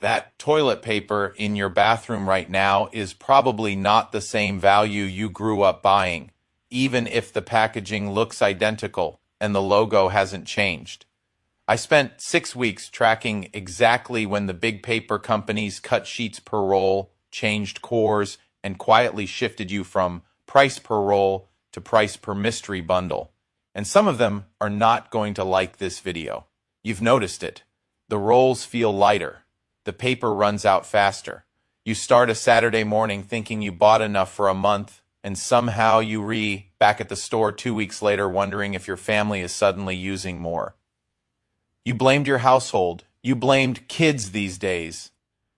That toilet paper in your bathroom right now is probably not the same value you grew up buying, even if the packaging looks identical and the logo hasn't changed. I spent 6 weeks tracking exactly when the big paper companies cut sheets per roll, changed cores, and quietly shifted you from price per roll to price per mystery bundle. And some of them are not going to like this video. You've noticed it. The rolls feel lighter. The paper runs out faster. You start a Saturday morning thinking you bought enough for a month, and somehow you back at the store 2 weeks later wondering if your family is suddenly using more. You blamed your household. You blamed kids these days.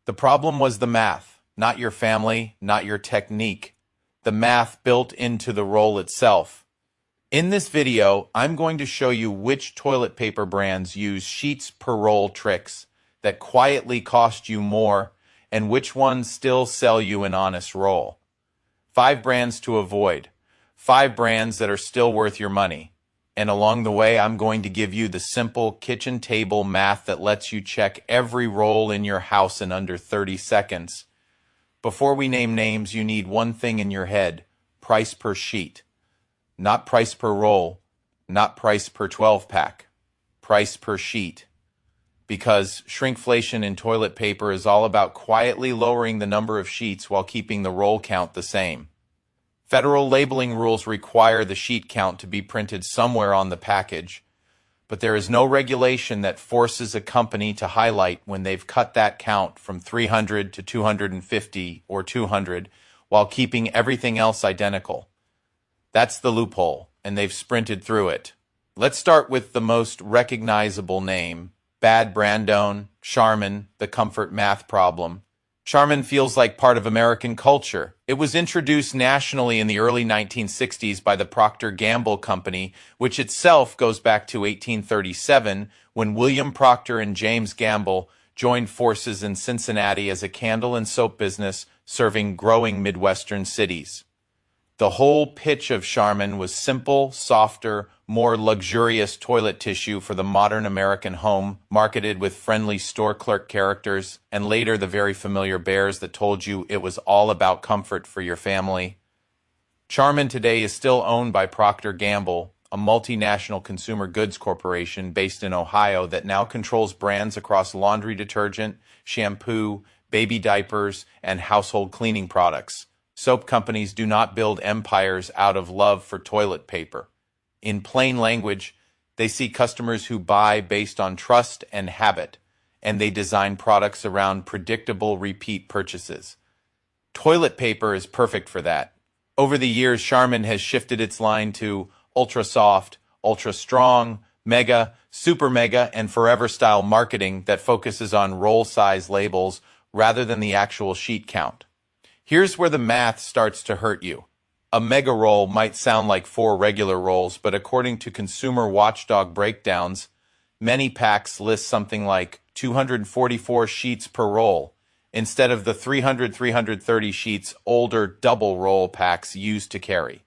The problem was the math, not your family, not your technique. The math built into the roll itself. In this video, I'm going to show you which toilet paper brands use sheets per roll tricks that quietly cost you more and which ones still sell you an honest roll. 5 brands to avoid. 5 brands that are still worth your money. And along the way, I'm going to give you the simple kitchen table math that lets you check every roll in your house in under 30 seconds. Before we name names, you need one thing in your head: price per sheet. Not price per roll, not price per 12-pack. Price per sheet. Because shrinkflation in toilet paper is all about quietly lowering the number of sheets while keeping the roll count the same. Federal labeling rules require the sheet count to be printed somewhere on the package, but there is no regulation that forces a company to highlight when they've cut that count from 300 to 250 or 200 while keeping everything else identical. That's the loophole, and they've sprinted through it. Let's start with the most recognizable name: Bad Brandone, Charmin, the comfort math problem. Charmin feels like part of American culture. It was introduced nationally in the early 1960s by the Procter & Gamble Company, which itself goes back to 1837 when William Procter and James Gamble joined forces in Cincinnati as a candle and soap business serving growing Midwestern cities. The whole pitch of Charmin was simple, softer, more luxurious toilet tissue for the modern American home, marketed with friendly store clerk characters, and later the very familiar bears that told you it was all about comfort for your family. Charmin today is still owned by Procter & Gamble, a multinational consumer goods corporation based in Ohio that now controls brands across laundry detergent, shampoo, baby diapers, and household cleaning products. Soap companies do not build empires out of love for toilet paper. In plain language, they see customers who buy based on trust and habit, and they design products around predictable repeat purchases. Toilet paper is perfect for that. Over the years, Charmin has shifted its line to ultra soft, ultra strong, mega, super mega, and forever style marketing that focuses on roll size labels rather than the actual sheet count. Here's where the math starts to hurt you. A mega roll might sound like 4 regular rolls, but according to consumer watchdog breakdowns, many packs list something like 244 sheets per roll, instead of the 330 sheets older double roll packs used to carry.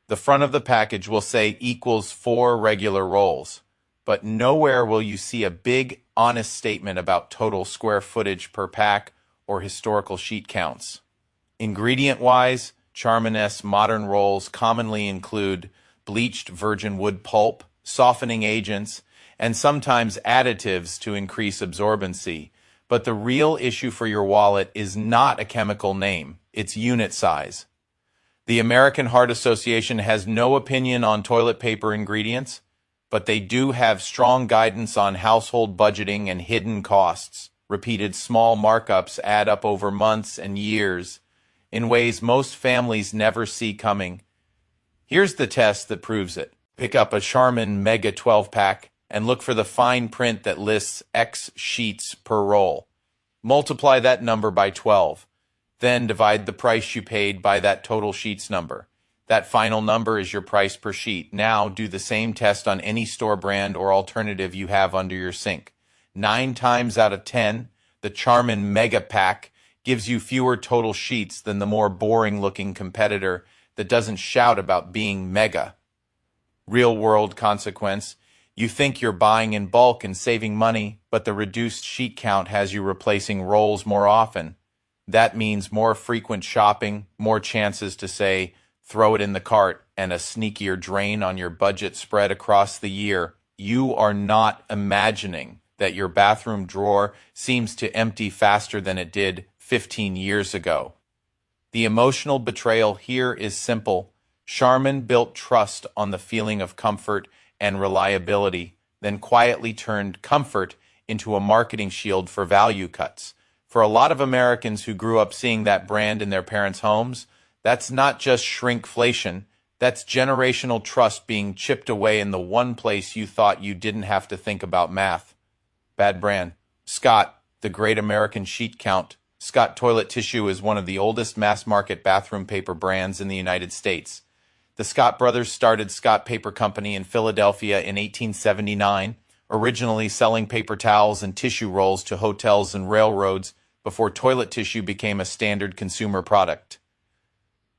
The front of the package will say equals 4 regular rolls, but nowhere will you see a big, honest statement about total square footage per pack or historical sheet counts. Ingredient-wise, Charmin's modern rolls commonly include bleached virgin wood pulp, softening agents, and sometimes additives to increase absorbency. But the real issue for your wallet is not a chemical name, it's unit size. The American Heart Association has no opinion on toilet paper ingredients, but they do have strong guidance on household budgeting and hidden costs. Repeated small markups add up over months and years in ways most families never see coming. Here's the test that proves it. Pick up a Charmin Mega 12-pack and look for the fine print that lists X sheets per roll. Multiply that number by 12. Then divide the price you paid by that total sheets number. That final number is your price per sheet. Now do the same test on any store brand or alternative you have under your sink. 9 times out of 10, the Charmin Mega Pack gives you fewer total sheets than the more boring-looking competitor that doesn't shout about being mega. Real-world consequence: You think you're buying in bulk and saving money, but the reduced sheet count has you replacing rolls more often. That means more frequent shopping, more chances to say, throw it in the cart, and a sneakier drain on your budget spread across the year. You are not imagining that your bathroom drawer seems to empty faster than it did 15 years ago. The emotional betrayal here is simple. Charmin built trust on the feeling of comfort and reliability, then quietly turned comfort into a marketing shield for value cuts. For a lot of Americans who grew up seeing that brand in their parents' homes, that's not just shrinkflation, that's generational trust being chipped away in the one place you thought you didn't have to think about math. Bad brand. Scott, the great American sheet count. Scott toilet tissue is one of the oldest mass-market bathroom paper brands in the United States. The Scott brothers started Scott Paper Company in Philadelphia in 1879, originally selling paper towels and tissue rolls to hotels and railroads before toilet tissue became a standard consumer product.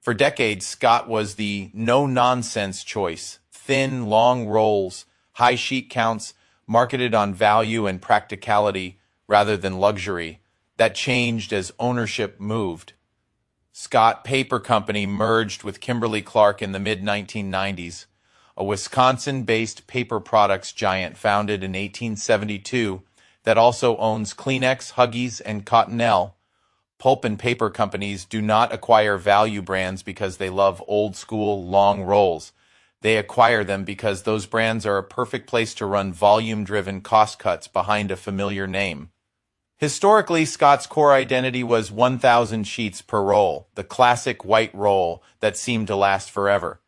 For decades, Scott was the no-nonsense choice. Thin, long rolls, high sheet counts, marketed on value and practicality rather than luxury. That changed as ownership moved. Scott Paper Company merged with Kimberly-Clark in the mid-1990s, a Wisconsin-based paper products giant founded in 1872 that also owns Kleenex, Huggies, and Cottonelle. Pulp and paper companies do not acquire value brands because they love old-school, long rolls. They acquire them because those brands are a perfect place to run volume-driven cost cuts behind a familiar name. Historically, Scott's core identity was 1,000 sheets per roll, the classic white roll that seemed to last forever.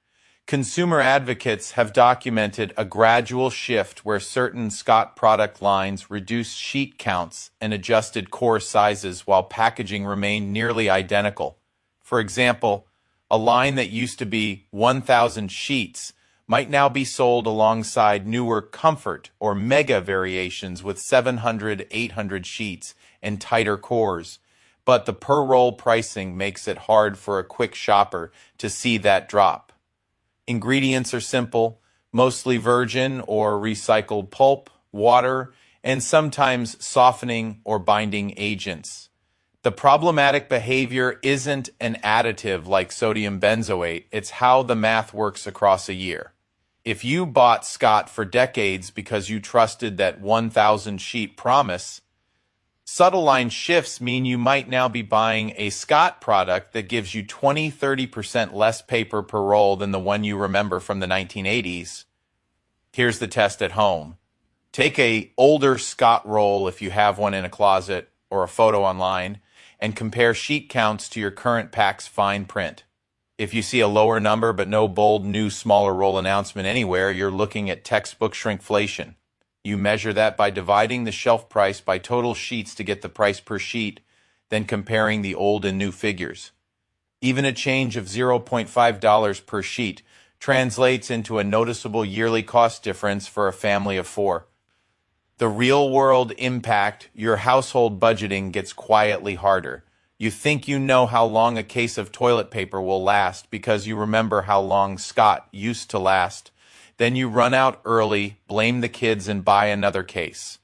Consumer advocates have documented a gradual shift where certain Scott product lines reduced sheet counts and adjusted core sizes while packaging remained nearly identical. For example, a line that used to be 1,000 sheets might now be sold alongside newer comfort or mega variations with 700, 800 sheets and tighter cores. But the per-roll pricing makes it hard for a quick shopper to see that drop. Ingredients are simple, mostly virgin or recycled pulp, water, and sometimes softening or binding agents. The problematic behavior isn't an additive like sodium benzoate, it's how the math works across a year. If you bought Scott for decades because you trusted that 1,000 sheet promise, subtle line shifts mean you might now be buying a Scott product that gives you 20–30% less paper per roll than the one you remember from the 1980s. Here's the test at home. Take an older Scott roll if you have one in a closet or a photo online, and compare sheet counts to your current pack's fine print. If you see a lower number but no bold new smaller roll announcement anywhere, you're looking at textbook shrinkflation. You measure that by dividing the shelf price by total sheets to get the price per sheet, then comparing the old and new figures. Even a change of $0.5 per sheet translates into a noticeable yearly cost difference for a family of 4. The real-world impact, your household budgeting gets quietly harder. You think you know how long a case of toilet paper will last because you remember how long Scott used to last. Then you run out early, blame the kids, and buy another case.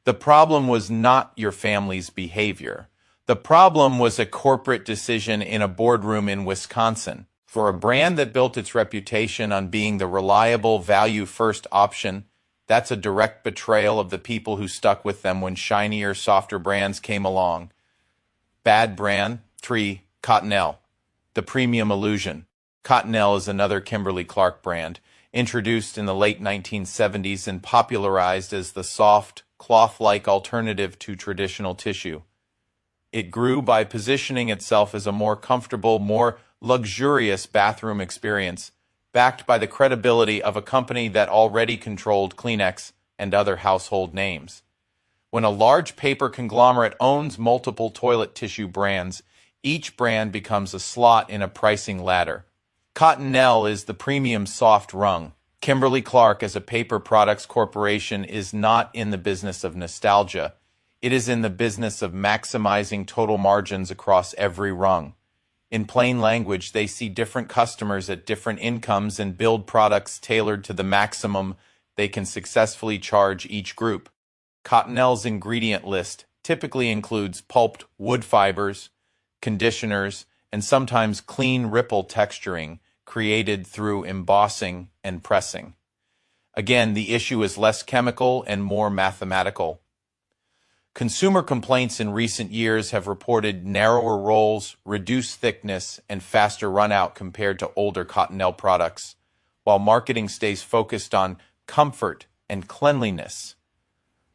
The problem was not your family's behavior. The problem was a corporate decision in a boardroom in Wisconsin. For a brand that built its reputation on being the reliable, value-first option, that's a direct betrayal of the people who stuck with them when shinier, softer brands came along. Bad brand. 3. Cottonelle. The premium illusion. Cottonelle is another Kimberly-Clark brand, introduced in the late 1970s and popularized as the soft, cloth-like alternative to traditional tissue. It grew by positioning itself as a more comfortable, more luxurious bathroom experience, backed by the credibility of a company that already controlled Kleenex and other household names. When a large paper conglomerate owns multiple toilet tissue brands, each brand becomes a slot in a pricing ladder. Cottonelle is the premium soft rung. Kimberly-Clark as a paper products corporation is not in the business of nostalgia. It is in the business of maximizing total margins across every rung. In plain language, they see different customers at different incomes and build products tailored to the maximum they can successfully charge each group. Cottonelle's ingredient list typically includes pulped wood fibers, conditioners, and sometimes clean ripple texturing created through embossing and pressing. Again, the issue is less chemical and more mathematical. Consumer complaints in recent years have reported narrower rolls, reduced thickness, and faster runout compared to older Cottonelle products, while marketing stays focused on comfort and cleanliness.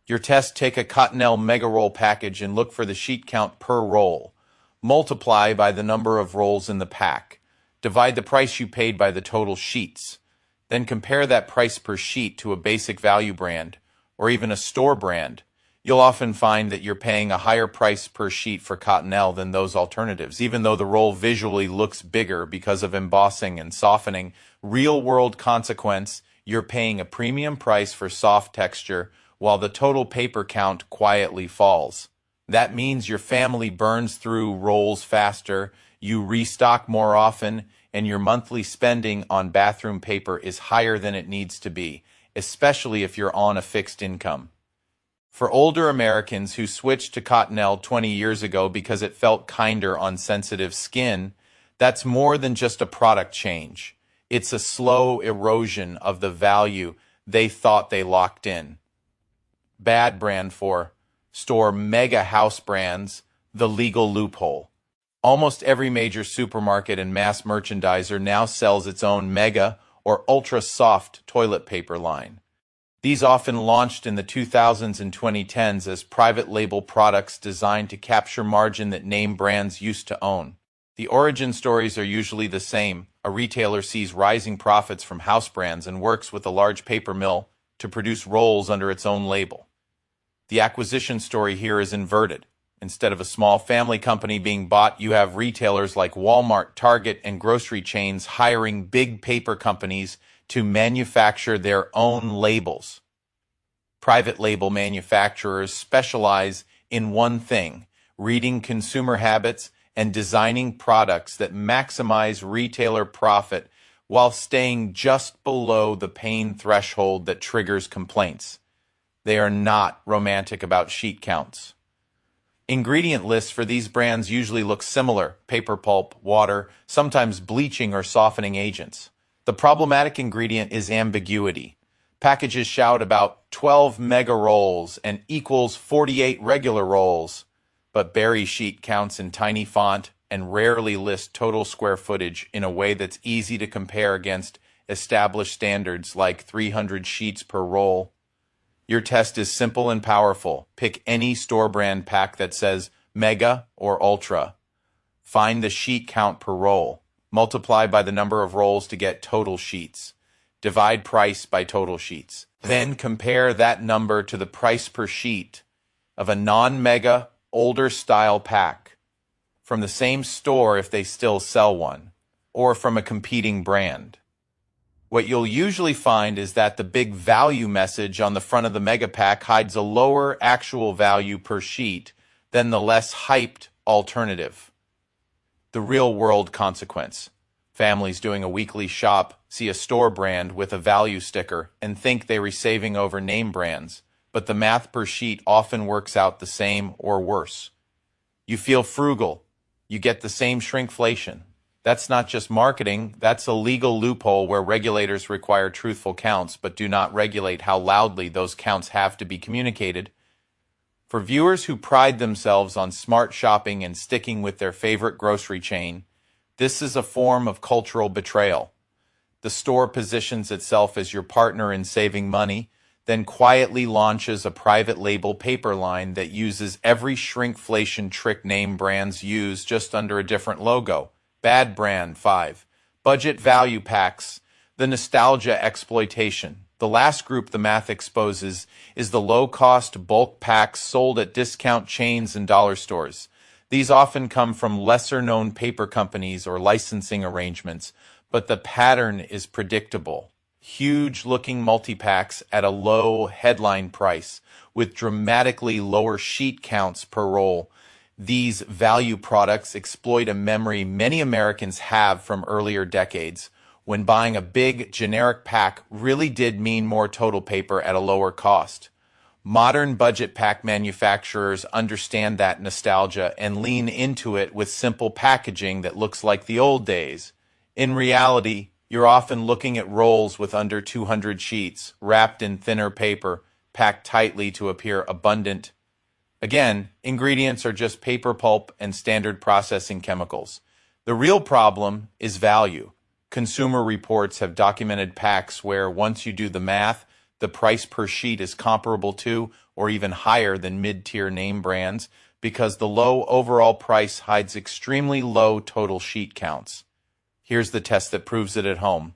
Your test: take a Cottonelle Mega Roll package and look for the sheet count per roll. Multiply by the number of rolls in the pack. Divide the price you paid by the total sheets. Then compare that price per sheet to a basic value brand, or even a store brand. You'll often find that you're paying a higher price per sheet for Cottonelle than those alternatives, even though the roll visually looks bigger because of embossing and softening. Real-world consequence: you're paying a premium price for soft texture, while the total paper count quietly falls. That means your family burns through rolls faster, you restock more often, and your monthly spending on bathroom paper is higher than it needs to be, especially if you're on a fixed income. For older Americans who switched to Cottonelle 20 years ago because it felt kinder on sensitive skin, that's more than just a product change. It's a slow erosion of the value they thought they locked in. Bad brand for store mega house brands, the legal loophole. Almost every major supermarket and mass merchandiser now sells its own mega or ultra soft toilet paper line. These often launched in the 2000s and 2010s as private label products designed to capture margin that name brands used to own. The origin stories are usually the same. A retailer sees rising profits from house brands and works with a large paper mill to produce rolls under its own label. The acquisition story here is inverted. Instead of a small family company being bought, you have retailers like Walmart, Target, and grocery chains hiring big paper companies to manufacture their own labels. Private label manufacturers specialize in one thing: reading consumer habits and designing products that maximize retailer profit while staying just below the pain threshold that triggers complaints. They are not romantic about sheet counts. Ingredient lists for these brands usually look similar: paper pulp, water, sometimes bleaching or softening agents. The problematic ingredient is ambiguity. Packages shout about 12 mega rolls and equals 48 regular rolls, but bury sheet counts in tiny font and rarely list total square footage in a way that's easy to compare against established standards like 300 sheets per roll. Your test is simple and powerful. Pick any store brand pack that says Mega or Ultra. Find the sheet count per roll. Multiply by the number of rolls to get total sheets. Divide price by total sheets. Then compare that number to the price per sheet of a non-mega, older style pack from the same store if they still sell one, or from a competing brand. What you'll usually find is that the big value message on the front of the mega pack hides a lower actual value per sheet than the less hyped alternative. The real-world consequence: families doing a weekly shop see a store brand with a value sticker and think they are saving over name brands, but the math per sheet often works out the same or worse. You feel frugal. You get the same shrinkflation. That's not just marketing, that's a legal loophole where regulators require truthful counts but do not regulate how loudly those counts have to be communicated. For viewers who pride themselves on smart shopping and sticking with their favorite grocery chain, this is a form of cultural betrayal. The store positions itself as your partner in saving money, then quietly launches a private label paper line that uses every shrinkflation trick name brands use, just under a different logo. Bad brand 5. Budget value packs, the nostalgia exploitation. The last group the math exposes is the low-cost bulk packs sold at discount chains and dollar stores. These often come from lesser-known paper companies or licensing arrangements, but the pattern is predictable. Huge-looking multi-packs at a low headline price with dramatically lower sheet counts per roll. These value products exploit a memory many Americans have from earlier decades, when buying a big, generic pack really did mean more total paper at a lower cost. Modern budget pack manufacturers understand that nostalgia and lean into it with simple packaging that looks like the old days. In reality, you're often looking at rolls with under 200 sheets, wrapped in thinner paper, packed tightly to appear abundant. Again, ingredients are just paper pulp and standard processing chemicals. The real problem is value. Consumer reports have documented packs where, once you do the math, the price per sheet is comparable to or even higher than mid-tier name brands because the low overall price hides extremely low total sheet counts. Here's the test that proves it at home.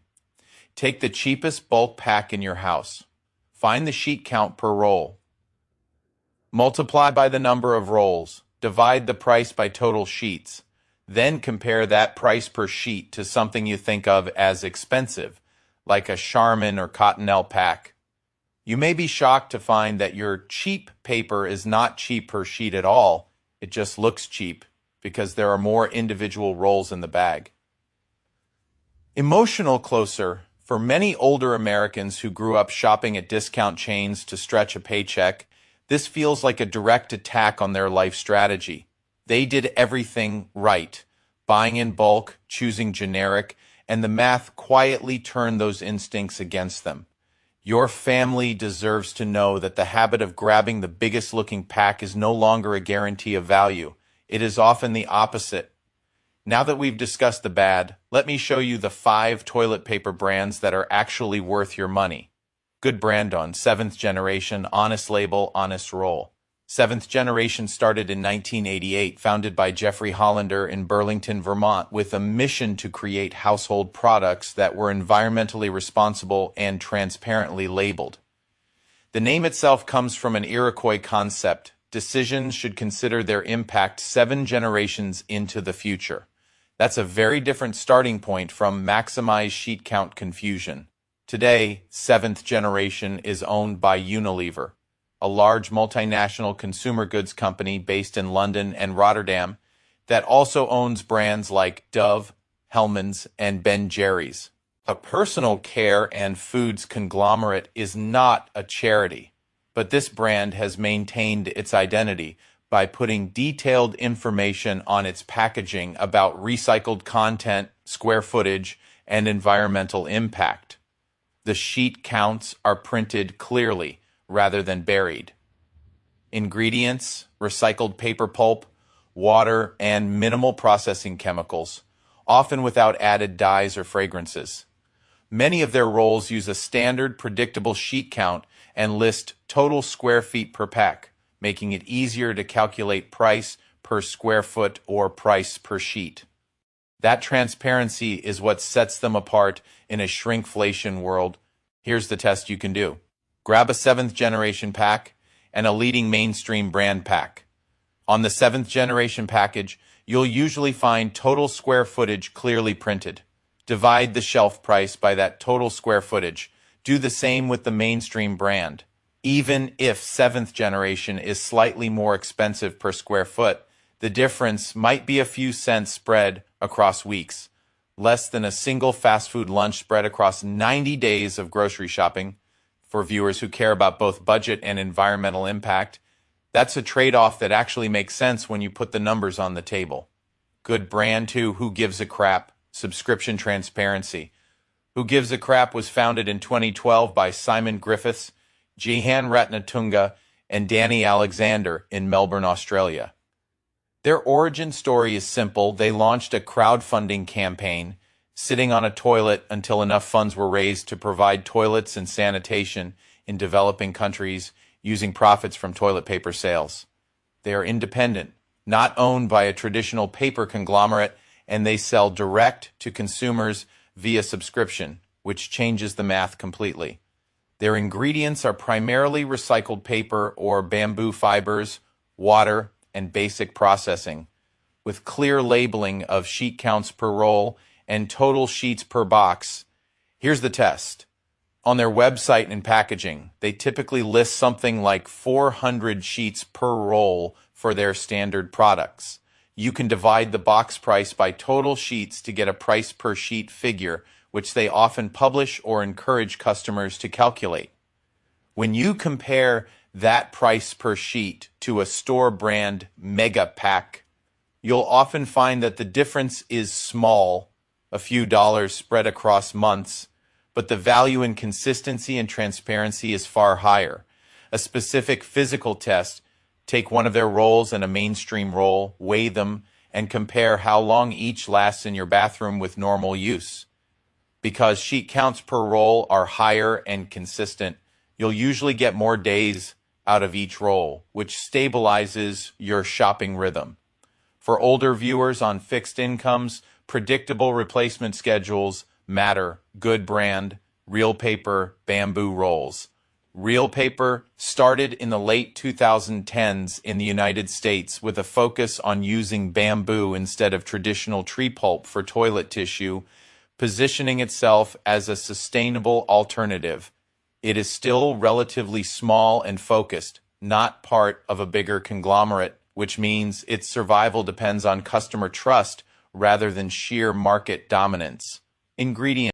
Take the cheapest bulk pack in your house. Find the sheet count per roll. Multiply by the number of rolls. Divide the price by total sheets. Then compare that price per sheet to something you think of as expensive, like a Charmin or Cottonelle pack. You may be shocked to find that your cheap paper is not cheap per sheet at all. It just looks cheap because there are more individual rolls in the bag. Emotional closer. For many older Americans who grew up shopping at discount chains to stretch a paycheck, this feels like a direct attack on their life strategy. They did everything right, buying in bulk, choosing generic, and the math quietly turned those instincts against them. Your family deserves to know that the habit of grabbing the biggest looking pack is no longer a guarantee of value. It is often the opposite. Now that we've discussed the bad, let me show you the 5 toilet paper brands that are actually worth your money. Good brand on 7th generation, honest label, honest roll. 7th generation started in 1988, founded by Jeffrey Hollander in Burlington, Vermont, with a mission to create household products that were environmentally responsible and transparently labeled. The name itself comes from an Iroquois concept. Decisions should consider their impact 7 generations into the future. That's a very different starting point from maximize sheet count confusion. Today, 7th generation is owned by Unilever, a large multinational consumer goods company based in London and Rotterdam that also owns brands like Dove, Hellmann's, and Ben Jerry's. A personal care and foods conglomerate is not a charity, but this brand has maintained its identity by putting detailed information on its packaging about recycled content, square footage, and environmental impact. The sheet counts are printed clearly rather than buried. Ingredients: recycled paper pulp, water, and minimal processing chemicals, often without added dyes or fragrances. Many of their rolls use a standard, predictable sheet count and list total square feet per pack, making it easier to calculate price per square foot or price per sheet. That transparency is what sets them apart in a shrinkflation world. Here's the test you can do. Grab a 7th generation pack and a leading mainstream brand pack. On the 7th generation package, you'll usually find total square footage clearly printed. Divide the shelf price by that total square footage. Do the same with the mainstream brand. Even if 7th generation is slightly more expensive per square foot, the difference might be a few cents spread across weeks, less than a single fast food lunch spread across 90 days of grocery shopping. For viewers who care about both budget and environmental impact, that's a trade-off that actually makes sense when you put the numbers on the table. Good brand too. Who Gives a Crap? Subscription transparency. Who Gives a Crap was founded in 2012 by Simon Griffiths, Jihan Ratnatunga, and Danny Alexander in Melbourne, Australia. Their origin story is simple. They launched a crowdfunding campaign, sitting on a toilet until enough funds were raised to provide toilets and sanitation in developing countries using profits from toilet paper sales. They are independent, not owned by a traditional paper conglomerate, and they sell direct to consumers via subscription, which changes the math completely. Their ingredients are primarily recycled paper or bamboo fibers, water, and basic processing, with clear labeling of sheet counts per roll and total sheets per box. Here's the test. On their website and packaging, they typically list something like 400 sheets per roll for their standard products. You can divide the box price by total sheets to get a price per sheet figure, which they often publish or encourage customers to calculate. When you compare that price per sheet to a store brand mega pack, you'll often find that the difference is small, a few dollars spread across months, but the value in consistency and transparency is far higher. A specific physical test, take one of their rolls and a mainstream roll, weigh them, and compare how long each lasts in your bathroom with normal use. Because sheet counts per roll are higher and consistent, you'll usually get more days out of each roll, which stabilizes your shopping rhythm. For older viewers on fixed incomes, predictable replacement schedules matter. Good brand, Real Paper, bamboo rolls. Real Paper started in the late 2010s in the United States with a focus on using bamboo instead of traditional tree pulp for toilet tissue, positioning itself as a sustainable alternative. It is still relatively small and focused, not part of a bigger conglomerate, which means its survival depends on customer trust rather than sheer market dominance. Ingredients.